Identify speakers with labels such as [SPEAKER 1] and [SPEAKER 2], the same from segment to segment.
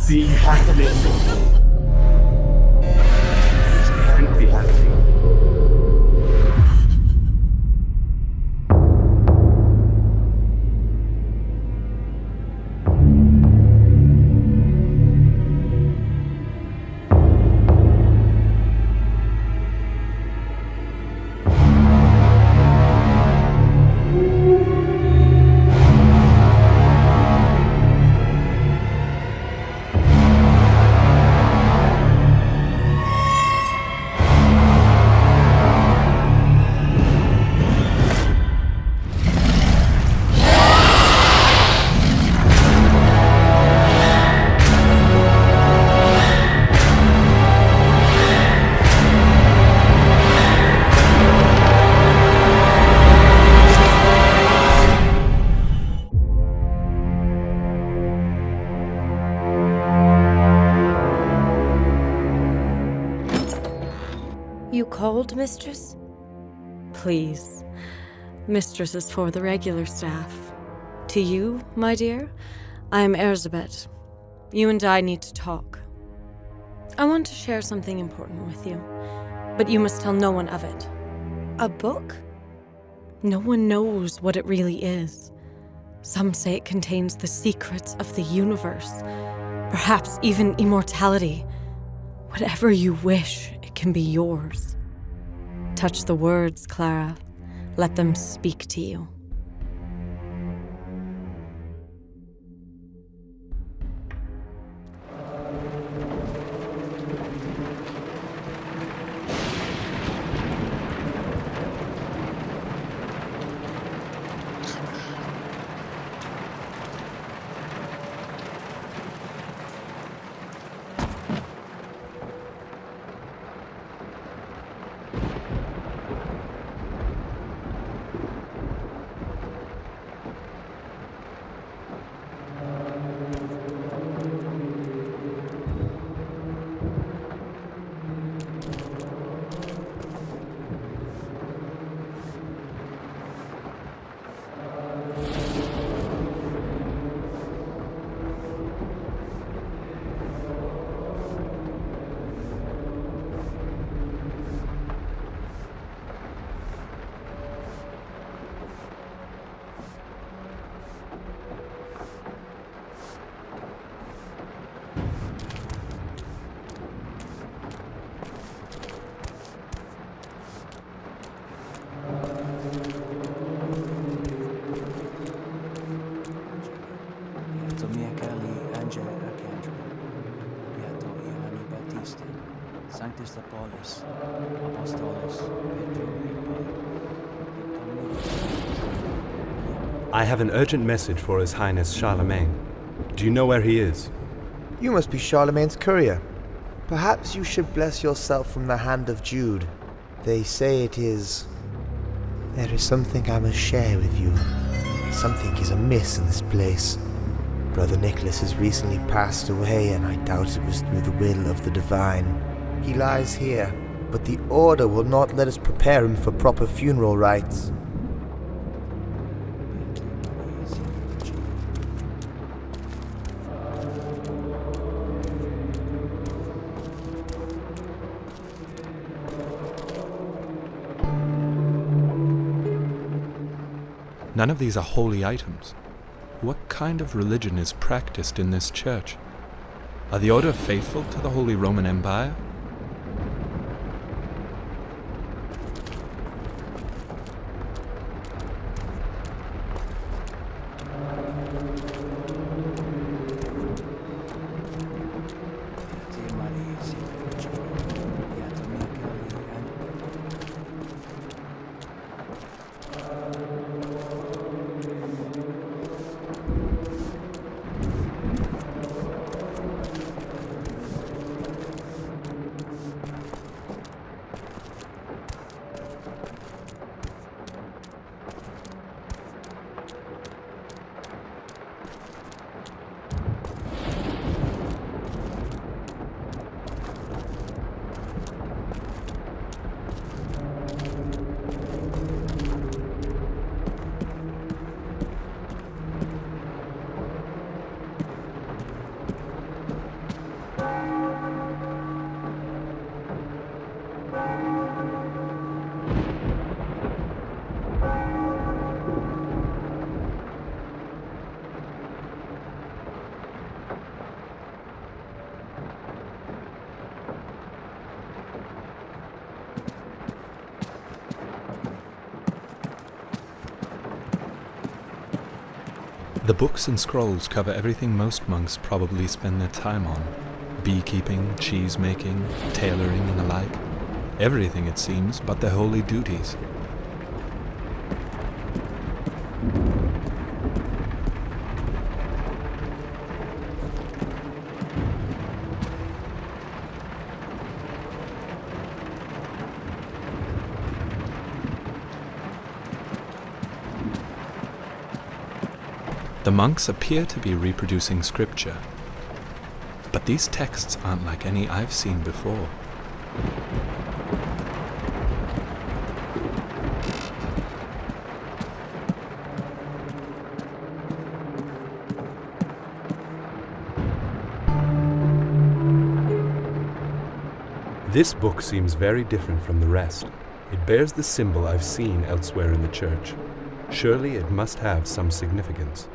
[SPEAKER 1] be happening. This can't be happening.
[SPEAKER 2] You called, Mistress? Please. Mistress is for the regular staff. To you, my dear, I am Erzabet. You and I need to talk. I want to share something important with you, but you must tell no one of it. A book? No one knows what it really is. Some say it contains the secrets of the universe, perhaps even immortality. Whatever you wish, it can be yours. Touch the words, Clara. Let them speak to you.
[SPEAKER 3] Sanctus Apollos, Apostolos, Petro
[SPEAKER 4] I have an urgent message for His Highness Charlemagne. Do you know where he is?
[SPEAKER 5] You must be Charlemagne's courier. Perhaps you should bless yourself from the hand of Jude. They say it is... There is something I must share with you. Something is amiss in this place. Brother Nicholas has recently passed away, and I doubt it was through the will of the divine. He lies here, but the Order will not let us prepare him for proper funeral rites.
[SPEAKER 6] None of these are holy items. What kind of religion is practiced in this church? Are the Order faithful to the Holy Roman Empire? The books and scrolls cover everything most monks probably spend their time on. Beekeeping, cheese making, tailoring, and the like. Everything, it seems, but their holy duties. The monks appear to be reproducing scripture, but these texts aren't like any I've seen before.
[SPEAKER 4] This book seems very different from the rest. It bears the symbol I've seen elsewhere in the church. Surely it must have some significance.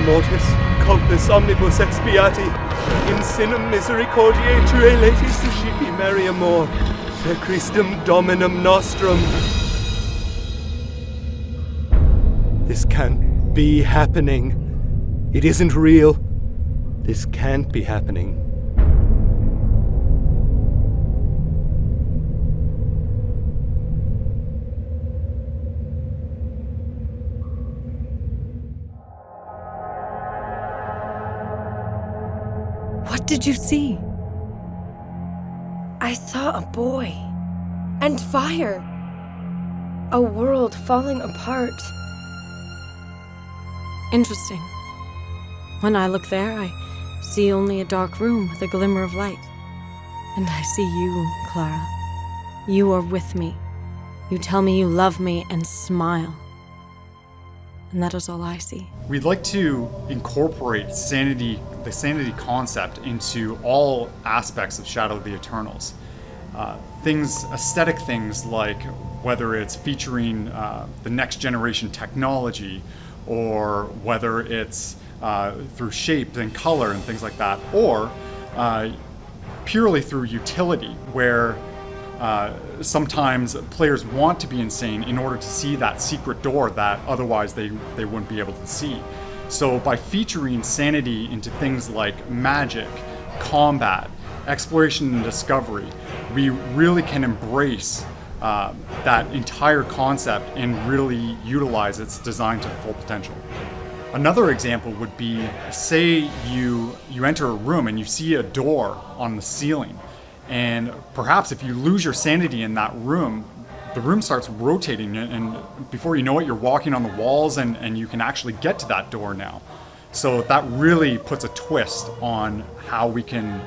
[SPEAKER 1] mortis, culpus omnibus expiati, in sinum misericordiae tue letis suscipi meri amor, per Christum Dominum nostrum. This can't be happening. It isn't real. This can't be happening.
[SPEAKER 2] What did you see? I saw a boy. And fire. A world falling apart. Interesting. When I look there, I see only a dark room with a glimmer of light. And I see you, Clara. You are with me. You tell me you love me and smile. And that is all I see.
[SPEAKER 7] We'd like to incorporate sanity, the sanity concept, into all aspects of Shadow of the Eternals. Aesthetic things like whether it's featuring the next generation technology, or whether it's through shape and color and things like that, or purely through utility, where sometimes players want to be insane in order to see that secret door that otherwise they wouldn't be able to see. So by featuring sanity into things like magic, combat, exploration and discovery, we really can embrace that entire concept and really utilize its design to the full potential. Another example would be, say you enter a room and you see a door on the ceiling, and perhaps if you lose your sanity in that room, the room starts rotating, and before you know it, you're walking on the walls, and you can actually get to that door now. So that really puts a twist on how we can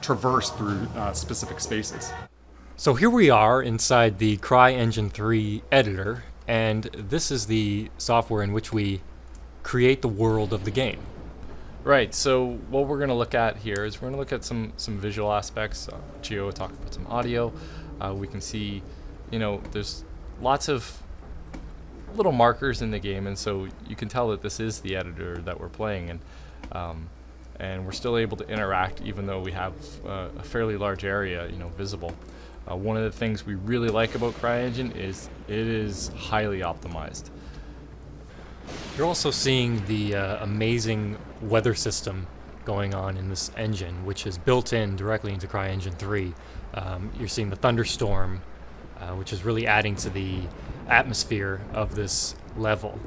[SPEAKER 7] traverse through specific spaces.
[SPEAKER 8] So here we are inside the CryEngine 3 editor, and this is the software in which we create the world of the game.
[SPEAKER 9] Right, so what we're going to look at here is we're going to look at some visual aspects. Gio talked about some audio. We can see, there's lots of little markers in the game, and so you can tell that this is the editor that we're playing in. And we're still able to interact even though we have a fairly large area, visible. One of the things we really like about CryEngine is it is highly optimized.
[SPEAKER 8] You're also seeing the amazing weather system going on in this engine, which is built in directly into CryEngine 3. You're seeing the thunderstorm, which is really adding to the atmosphere of this level.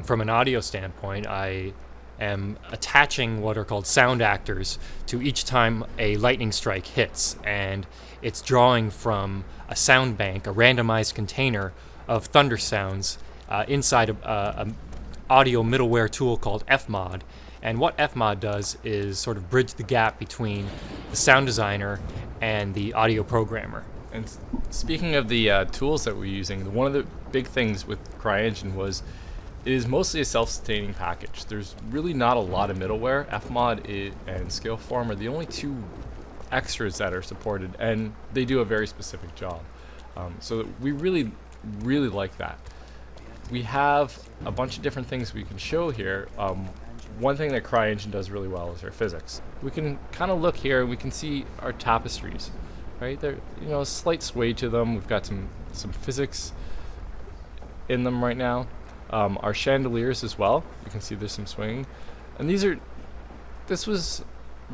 [SPEAKER 8] From an audio standpoint, I am attaching what are called sound actors to each time a lightning strike hits, and it's drawing from a sound bank, a randomized container of thunder sounds inside an audio middleware tool called Fmod. And what Fmod does is sort of bridge the gap between the sound designer and the audio programmer.
[SPEAKER 9] And speaking of the tools that we're using, one of the big things with CryEngine was it is mostly a self-sustaining package. There's really not a lot of middleware. Fmod and Scaleform are the only two extras that are supported, and they do a very specific job. So we really, really like that. We have a bunch of different things we can show here. One thing that CryEngine does really well is our physics. We can kind of look here and we can see our tapestries, right? There, a slight sway to them. We've got some physics in them right now. Our chandeliers as well. You can see there's some swinging. And this was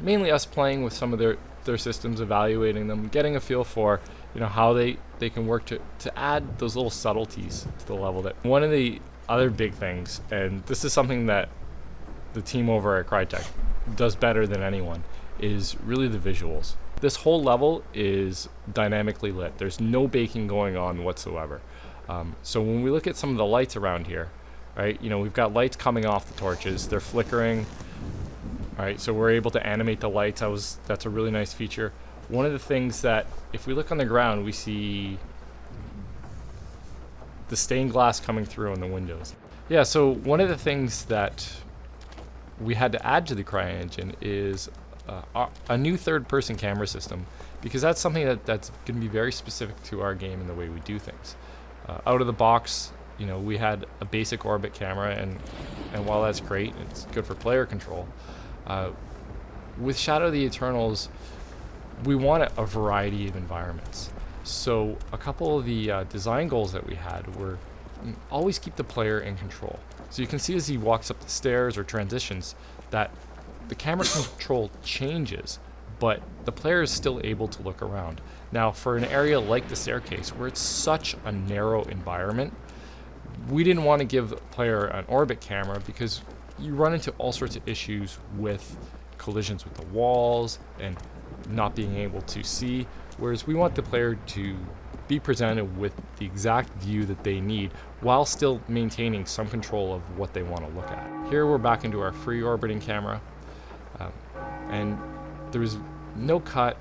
[SPEAKER 9] mainly us playing with some of their systems, evaluating them, getting a feel for how they can work to add those little subtleties to the level. That one of the other big things, and this is something that the team over at Crytek does better than anyone, is really the visuals. This whole level is dynamically lit. There's no baking going on whatsoever. So when we look at some of the lights around here, right, we've got lights coming off the torches. They're flickering. All right, so we're able to animate the lights. That's a really nice feature. One of the things that, if we look on the ground, we see the stained glass coming through on the windows. Yeah, so one of the things that we had to add to the CryEngine is a new third-person camera system, because that's something that's going to be very specific to our game and the way we do things. Out of the box, we had a basic orbit camera, and while that's great, it's good for player control. With Shadow of the Eternals, we want a variety of environments. So a couple of the design goals that we had were always keep the player in control. So you can see as he walks up the stairs or transitions that the camera control changes, but the player is still able to look around. Now, for an area like the staircase, where it's such a narrow environment, we didn't want to give the player an orbit camera because you run into all sorts of issues with collisions with the walls and not being able to see, whereas we want the player to be presented with the exact view that they need while still maintaining some control of what they want to look at. Here we're back into our free orbiting camera, and there's no cut.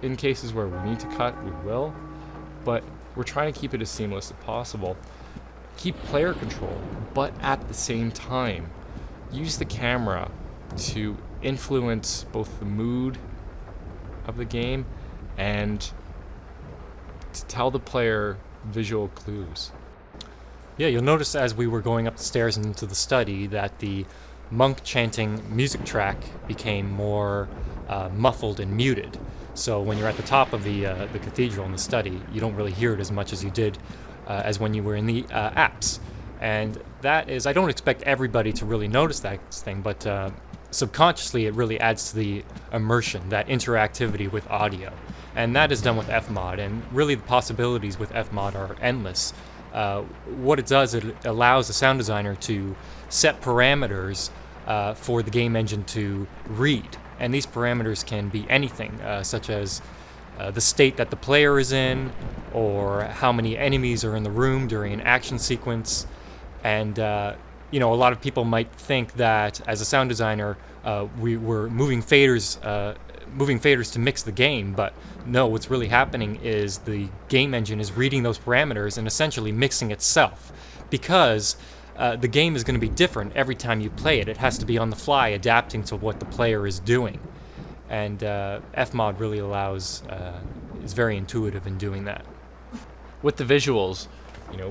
[SPEAKER 9] In cases where we need to cut, we will, but we're trying to keep it as seamless as possible. Keep player control, but at the same time, use the camera to influence both the mood of the game and to tell the player visual clues.
[SPEAKER 8] Yeah, you'll notice as we were going up the stairs and into the study that the monk chanting music track became more muffled and muted. So when you're at the top of the cathedral in the study, you don't really hear it as much as you did as when you were in the apse. And that is, I don't expect everybody to really notice that thing, but subconsciously it really adds to the immersion, that interactivity with audio. And that is done with Fmod, and really the possibilities with Fmod are endless. What it does, it allows the sound designer to set parameters for the game engine to read. And these parameters can be anything, such as the state that the player is in, or how many enemies are in the room during an action sequence. And a lot of people might think that as a sound designer, we were moving faders to mix the game, but no, what's really happening is the game engine is reading those parameters and essentially mixing itself, because the game is going to be different every time you play it. It has to be on the fly, adapting to what the player is doing. And Fmod really is very intuitive in doing that.
[SPEAKER 9] With the visuals,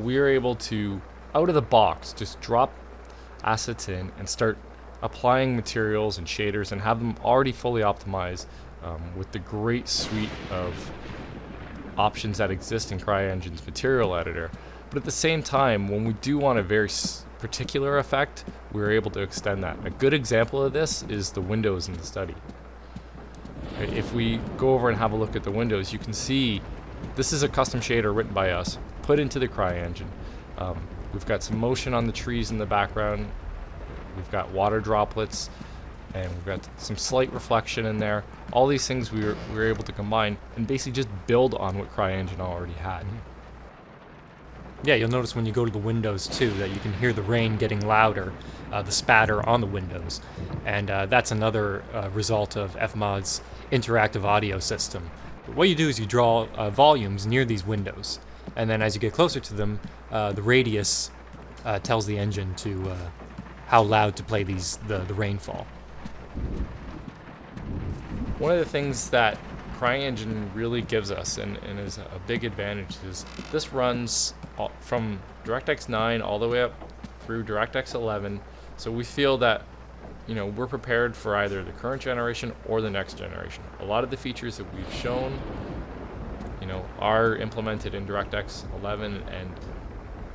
[SPEAKER 9] we are able to, out of the box, just drop assets in and start applying materials and shaders and have them already fully optimized with the great suite of options that exist in CryEngine's material editor. But at the same time, when we do want a very particular effect, we're able to extend that. A good example of this is the windows in the study. If we go over and have a look at the windows, you can see this is a custom shader written by us, put into the CryEngine. We've got some motion on the trees in the background. We've got water droplets, and we've got some slight reflection in there. All these things we were able to combine and basically just build on what CryEngine already had.
[SPEAKER 8] Yeah, you'll notice when you go to the windows too that you can hear the rain getting louder, the spatter on the windows. And that's another result of Fmod's interactive audio system. What you do is you draw volumes near these windows, and then as you get closer to them, the radius tells the engine to how loud to play the rainfall.
[SPEAKER 9] One of the things that CryEngine really gives us and is a big advantage is this runs from DirectX 9 all the way up through DirectX 11, so we feel that we're prepared for either the current generation or the next generation. A lot of the features that we've shown are implemented in DirectX 11 and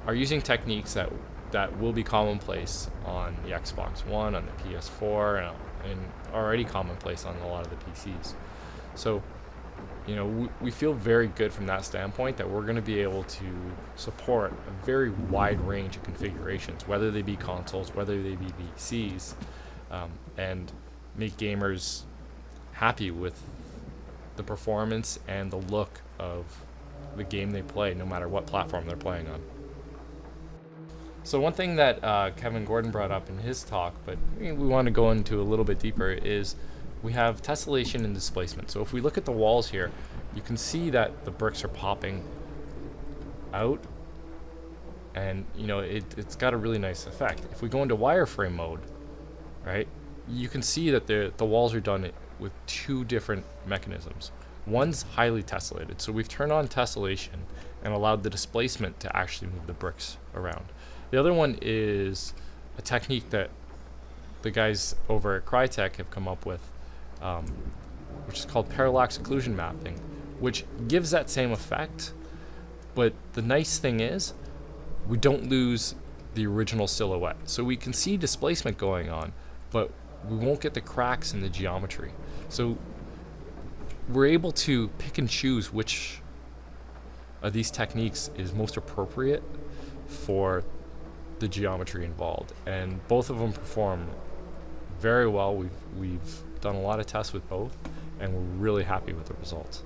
[SPEAKER 9] are using techniques that will be commonplace on the Xbox One, on the PS4, and already commonplace on a lot of the PCs. So we feel very good from that standpoint that we're going to be able to support a very wide range of configurations, whether they be consoles, whether they be PCs, and make gamers happy with the performance and the look of the game they play, no matter what platform they're playing on. So one thing that Kevin Gordon brought up in his talk, but we want to go into a little bit deeper, is we have tessellation and displacement. So if we look at the walls here, you can see that the bricks are popping out, and it's got a really nice effect. If we go into wireframe mode, right, you can see that the walls are done with two different mechanisms. One's highly tessellated, so we've turned on tessellation and allowed the displacement to actually move the bricks around. The other one is a technique that the guys over at Crytek have come up with, which is called parallax occlusion mapping, which gives that same effect, but the nice thing is we don't lose the original silhouette. So we can see displacement going on, but we won't get the cracks in the geometry. So we're able to pick and choose which of these techniques is most appropriate for the geometry involved, and both of them perform very well. We've done a lot of tests with both, and we're really happy with the results.